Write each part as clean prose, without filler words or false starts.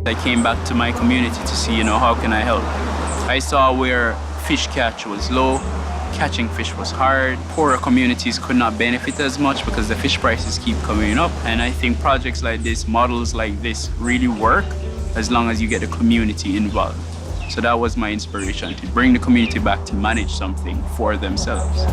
I came back to my community to see, how can I help? I saw where fish catch was low, catching fish was hard. Poorer communities could not benefit as much because the fish prices keep coming up. And I think projects like this, models like this really work as long as you get the community involved. So that was my inspiration, to bring the community back to manage something for themselves.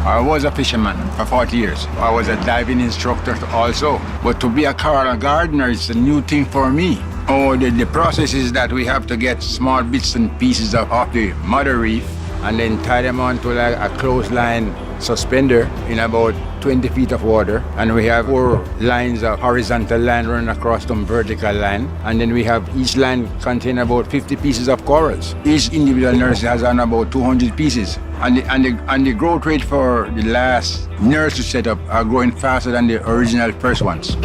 I was a fisherman for 40 years. I was a diving instructor also. But to be a coral gardener is a new thing for me. The process is that we have to get small bits and pieces of the mother reef and then tie them onto like a clothesline suspender in about 20 feet of water. And we have 4 lines of horizontal line running across some vertical line. And then we have each line contain about 50 pieces of corals. Each individual nursery has on about 200 pieces. And the growth rate for the last nursery setup are growing faster than the original first ones.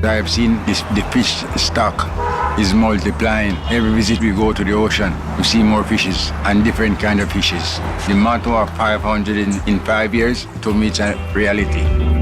I've seen the fish stock is multiplying. Every visit we go to the ocean, we see more fishes and different kind of fishes. The motto of 500 in 5 years, to me, it's a reality.